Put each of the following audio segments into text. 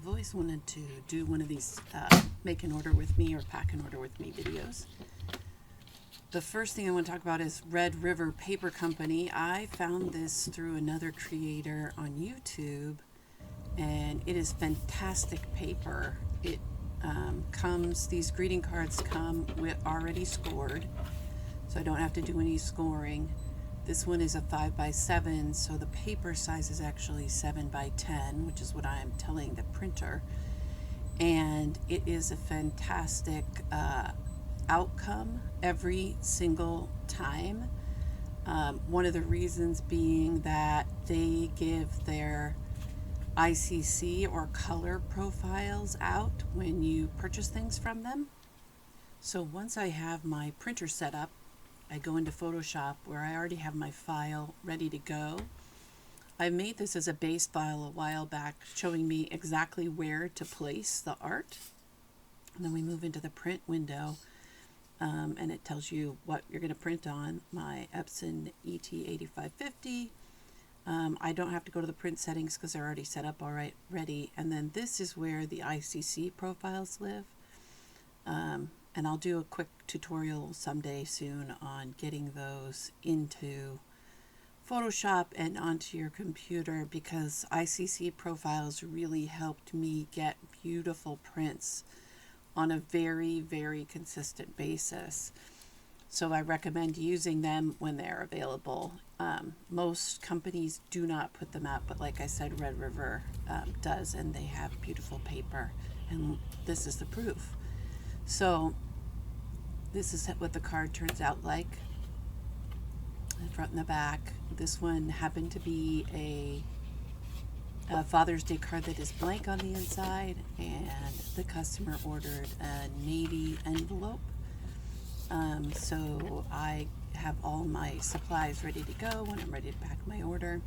I've always wanted to do one of these make an order with me or pack an order with me videos. The first thing I want to talk about is Red River Paper Company. I found this through another creator on YouTube, and it is fantastic paper. It these greeting cards come with already scored, so I don't have to do any scoring. This one is a 5x7, so the paper size is actually 7x10, which is what I am telling the printer. And it is a fantastic outcome every single time. One of the reasons being that they give their ICC or color profiles out when you purchase things from them. So once I have my printer set up, I go into Photoshop where I already have my file ready to go. I made this as a base file a while back, showing me exactly where to place the art. And then we move into the print window, and it tells you what you're going to print on. My Epson ET8550. I don't have to go to the print settings because they're already set up already. And then this is where the ICC profiles live. And I'll do a quick tutorial someday soon on getting those into Photoshop and onto your computer, because ICC profiles really helped me get beautiful prints on a very, very consistent basis. So I recommend using them when they're available. Most companies do not put them out, but like I said, Red River does, and they have beautiful paper, and this is the proof. So this is what the card turns out like, the front and the back. This one happened to be a Father's Day card that is blank on the inside, and the customer ordered a navy envelope. So I have all my supplies ready to go when I'm ready to pack my order.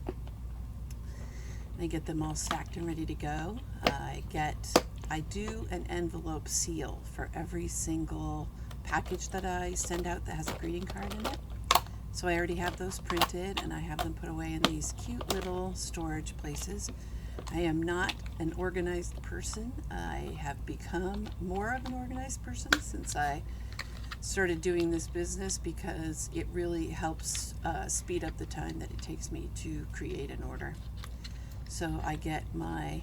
I get them all stacked and ready to go. I do an envelope seal for every single package that I send out that has a greeting card in it. So I already have those printed, and I have them put away in these cute little storage places. I am not an organized person. I have become more of an organized person since I started doing this business, because it really helps speed up the time that it takes me to create an order. So I get my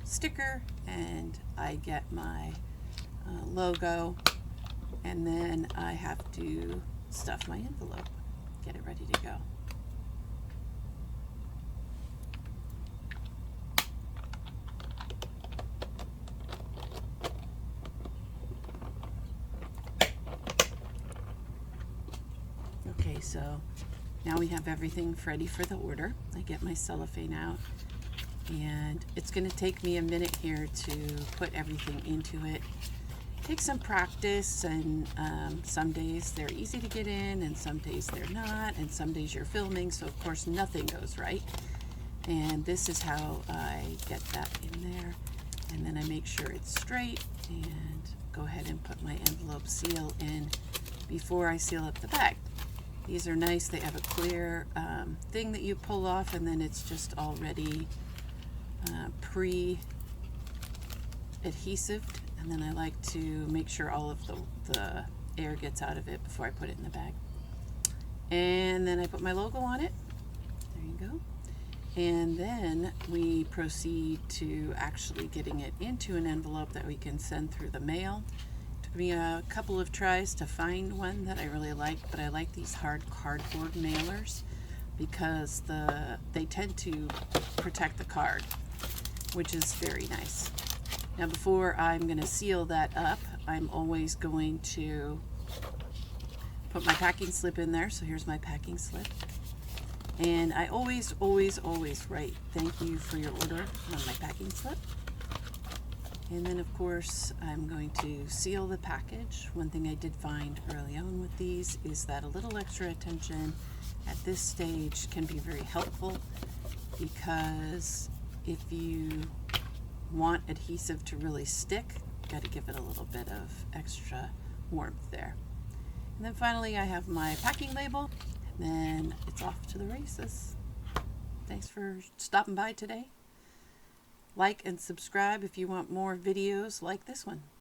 sticker, and I get my logo, and then I have to stuff my envelope, get it ready to go. Okay, so now we have everything ready for the order. I get my cellophane out, and it's going to take me a minute here to put everything into it. It takes some practice, and some days they're easy to get in, and some days they're not, and some days you're filming, so of course nothing goes right. And this is how I get that in there, and then I make sure it's straight and go ahead and put my envelope seal in before I seal up the bag. These are nice. They have a clear thing that you pull off, and then it's just already pre-adhesive. And then I like to make sure all of the air gets out of it before I put it in the bag. And then I put my logo on it. There you go. And then we proceed to actually getting it into an envelope that we can send through the mail. Took me a couple of tries to find one that I really like, but I like these hard cardboard mailers because they tend to protect the card, which is very nice. Now before I'm going to seal that up, I'm always going to put my packing slip in there. So here's my packing slip. And I always write "thank you for your order" on my packing slip. And then of course I'm going to seal the package. One thing I did find early on with these is that a little extra attention at this stage can be very helpful, because if you want adhesive to really stick, you got to give it a little bit of extra warmth there. And then finally I have my packing label, and then it's off to the races. Thanks for stopping by today. Like and subscribe if you want more videos like this one.